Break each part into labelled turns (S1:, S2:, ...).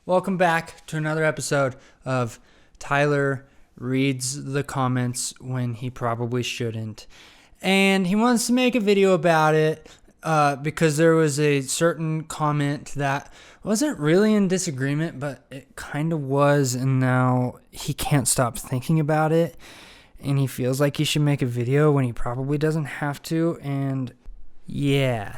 S1: Welcome back to another episode of Tyler Reads the Comments When He Probably Shouldn't. And he wants to make a video about it because there was a certain comment that wasn't really in disagreement, but it kind of was, and now he can't stop thinking about it. And he feels like he should make a video when he probably doesn't have to, and yeah.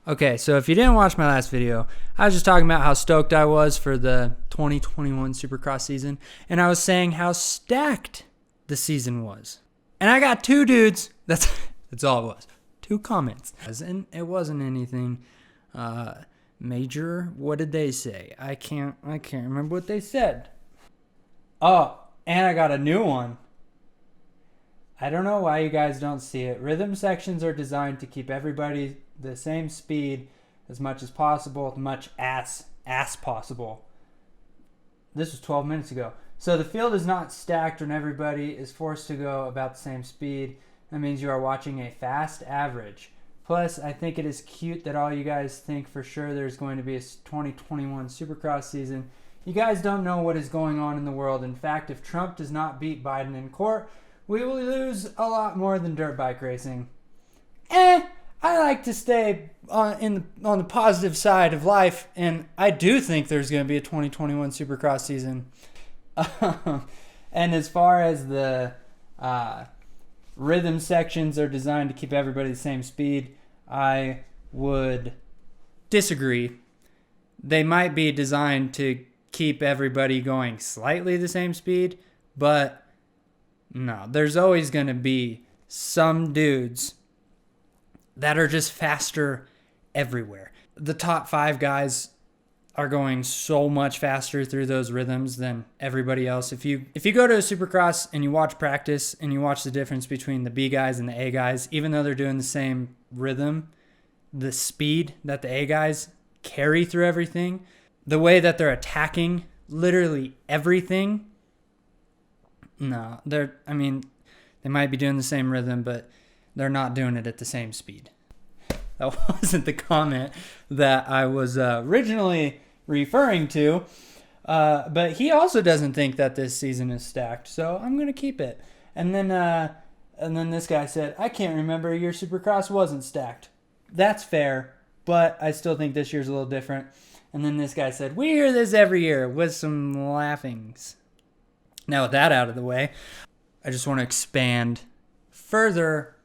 S1: Okay, so if you didn't watch my last video, I was just talking about how stoked I was for the 2021 Supercross season, and I was saying how stacked the season was. And I got two dudes, that's all it was, 2 comments. And it wasn't anything major. What did they say? I can't remember what they said. Oh, and I got a new one. I don't know why you guys don't see it. Rhythm sections are designed to keep everybody the same speed as much as possible, much as possible. This was 12 minutes ago. So the field is not stacked when everybody is forced to go about the same speed. That means you are watching a fast average. Plus, I think it is cute that all you guys think for sure there's going to be a 2021 Supercross season. You guys don't know what is going on in the world. In fact, if Trump does not beat Biden in court, we will lose a lot more than dirt bike racing. I like to stay on the positive side of life, and I do think there's going to be a 2021 Supercross season. And as far as the rhythm sections are designed to keep everybody the same speed, I would disagree. They might be designed to keep everybody going slightly the same speed, but no, there's always going to be some dudes that are just faster everywhere. The top 5 guys are going so much faster through those rhythms than everybody else. If you go to a Supercross and you watch practice and you watch the difference between the B guys and the A guys, even though they're doing the same rhythm, the speed that the A guys carry through everything, the way that they're attacking literally everything, no, they might be doing the same rhythm, but they're not doing it at the same speed. That wasn't the comment that I was originally referring to, but he also doesn't think that this season is stacked, so I'm going to keep it. And then this guy said, I can't remember your Supercross wasn't stacked. That's fair, but I still think this year's a little different. And then this guy said, we hear this every year, with some laughings. Now with that out of the way, I just want to expand further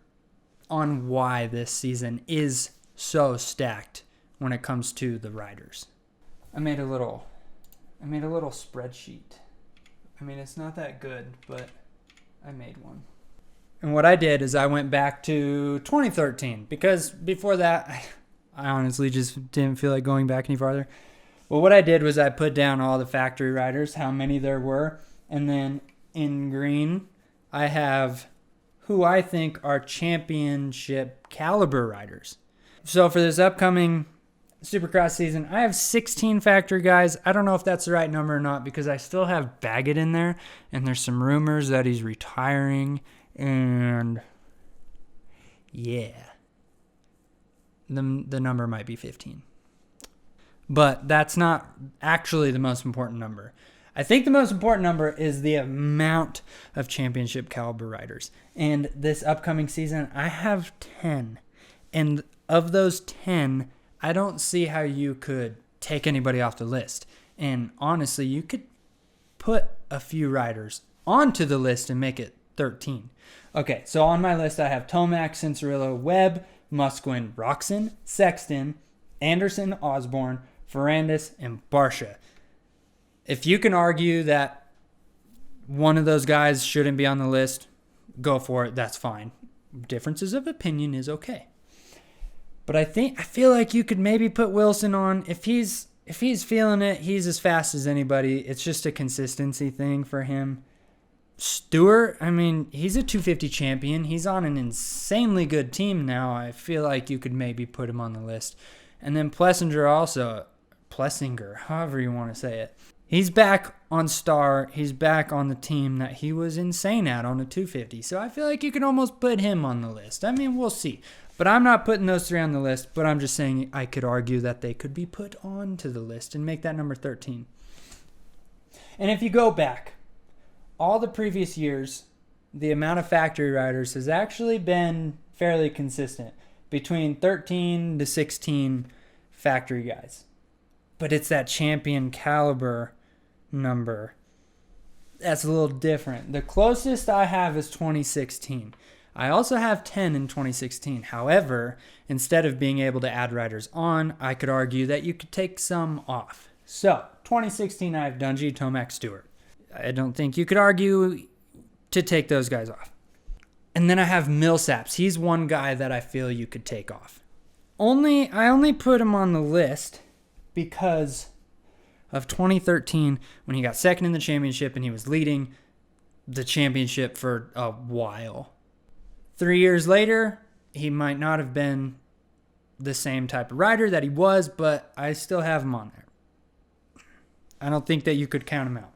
S1: on why this season is so stacked when it comes to the riders. I made a little spreadsheet. It's not that good, but I made one. And what I did is I went back to 2013 because before that, I honestly just didn't feel like going back any farther. Well, what I did was I put down all the factory riders, how many there were, and then in green, I have who I think are championship caliber riders. So for this upcoming Supercross season, I have 16 factory guys. I don't know if that's the right number or not because I still have Baggett in there, and there's some rumors that he's retiring, and yeah, the number might be 15. But that's not actually the most important number. I think the most important number is the amount of championship caliber riders. And this upcoming season, I have 10. And of those 10, I don't see how you could take anybody off the list. And honestly, you could put a few riders onto the list and make it 13. Okay, so on my list, I have Tomac, Cianciarulo, Webb, Musquin, Roxon, Sexton, Anderson, Osborne, Ferrandis, and Barcia. If you can argue that one of those guys shouldn't be on the list, go for it. That's fine. Differences of opinion is okay. But I feel like you could maybe put Wilson on. If he's feeling it, he's as fast as anybody. It's just a consistency thing for him. Stewart, he's a 250 champion. He's on an insanely good team now. I feel like you could maybe put him on the list. And then Plessinger, however you want to say it. He's back on Star. He's back on the team that he was insane at on the 250. So I feel like you can almost put him on the list. We'll see. But I'm not putting those 3 on the list. But I'm just saying I could argue that they could be put onto the list and make that number 13. And if you go back, all the previous years, the amount of factory riders has actually been fairly consistent, between 13 to 16 factory guys. But it's that champion caliber number that's a little different. The closest I have is 2016. I also have 10 in 2016. However, instead of being able to add riders on, I could argue that you could take some off. So, 2016, I have Dungey, Tomac, Stewart. I don't think you could argue to take those guys off. And then I have Millsaps. He's one guy that I feel you could take off. I only put him on the list because of 2013 when he got second in the championship and he was leading the championship for a while. 3 years later, he might not have been the same type of rider that he was, but I still have him on there. I don't think that you could count him out.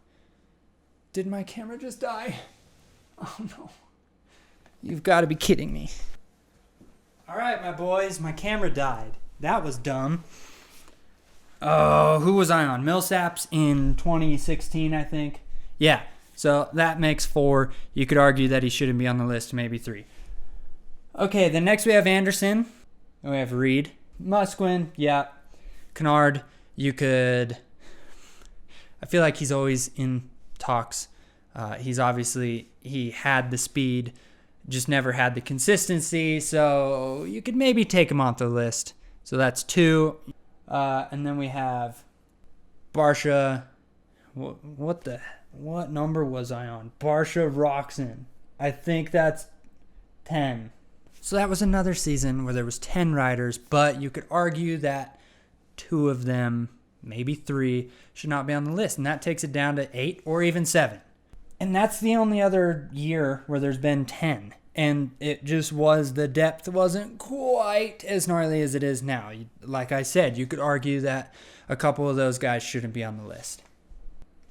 S1: Did my camera just die? Oh no. You've got to be kidding me. All right, my boys, my camera died. That was dumb. Oh, who was I on? Millsaps in 2016, I think. Yeah, so that makes 4. You could argue that he shouldn't be on the list, maybe 3. Okay, then next we have Anderson. We have Reed. Musquin, yeah. Kennard, you could... I feel like he's always in talks. He had the speed, just never had the consistency, so you could maybe take him off the list. So that's 2. And then we have Barsha. What number was I on? Barsha Roxon. I think that's 10. So that was another season where there was 10 riders, but you could argue that 2 of them, maybe 3, should not be on the list. And that takes it down to 8 or even 7. And that's the only other year where there's been 10. And it just was, the depth wasn't quite as gnarly as it is now. Like I said, you could argue that a couple of those guys shouldn't be on the list.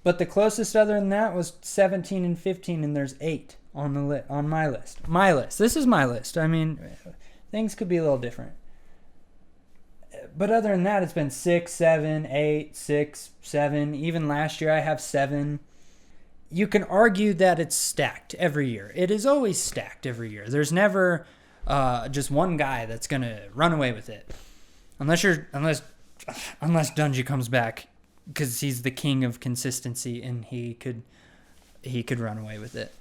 S1: But the closest other than that was 17 and 15, and there's 8 on the on my list. My list. This is my list. I mean, things could be a little different. But other than that, it's been 6, 7, 8, 6, 7. Even last year I have 7. You can argue that it's stacked every year. It is always stacked every year. There's never just one guy that's going to run away with it. Unless Dungey comes back, because he's the king of consistency and he could run away with it.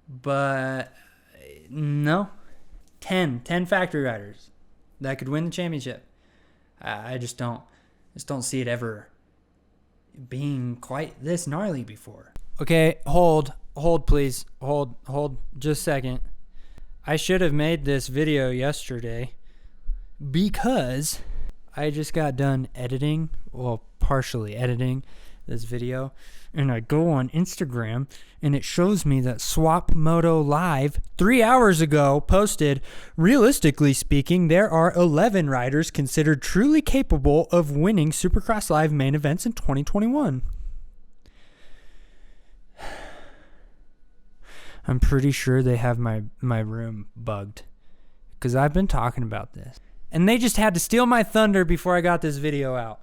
S1: But no. 10 factory riders that could win the championship. I just don't see it ever being quite this gnarly before. Okay, hold please. Hold just a second. I should have made this video yesterday because I just got done partially editing this video, and I go on Instagram and it shows me that Swap Moto Live 3 hours ago posted, realistically speaking, there are 11 riders considered truly capable of winning Supercross Live main events in 2021. I'm pretty sure they have my room bugged because I've been talking about this. And they just had to steal my thunder before I got this video out.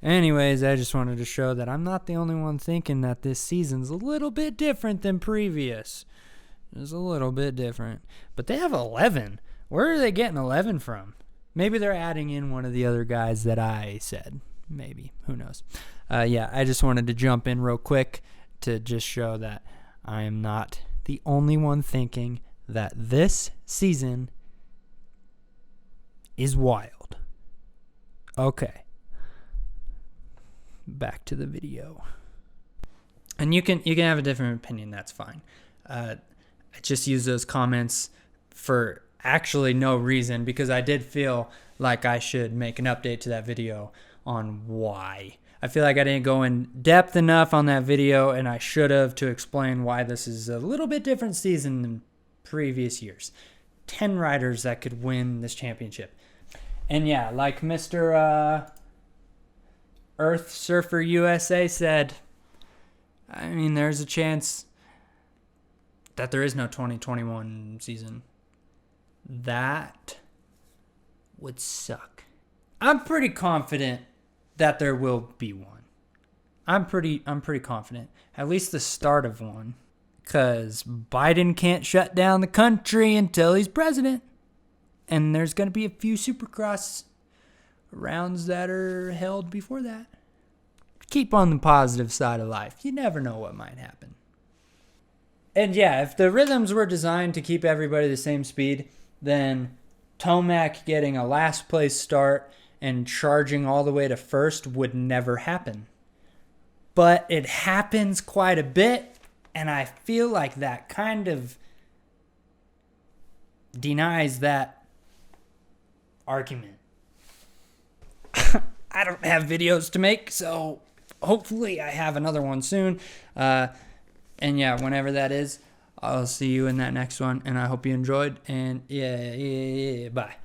S1: Anyways, I just wanted to show that I'm not the only one thinking that this season's a little bit different than previous. It's a little bit different. But they have 11. Where are they getting 11 from? Maybe they're adding in one of the other guys that I said. Maybe. Who knows? Yeah, I just wanted to jump in real quick to just show that I am not the only one thinking that this season is wild. Okay. Back to the video. And you can have a different opinion, that's fine. I just use those comments for actually no reason because I did feel like I should make an update to that video on why. I feel like I didn't go in depth enough on that video, and I should have, to explain why this is a little bit different season than previous years. 10 riders that could win this championship. And yeah, like Mr. Earth Surfer USA said, I mean, there's a chance that there is no 2021 season. That would suck. I'm pretty confident that there will be one. I'm pretty confident. At least the start of one. Because Biden can't shut down the country until he's president. And there's going to be a few Supercross rounds that are held before that. Keep on the positive side of life. You never know what might happen. And yeah, if the rhythms were designed to keep everybody the same speed, then Tomac getting a last place start and charging all the way to first would never happen. But it happens quite a bit, and I feel like that kind of denies that argument. I don't have videos to make, so hopefully I have another one soon. And yeah, whenever that is, I'll see you in that next one, and I hope you enjoyed, and yeah, bye.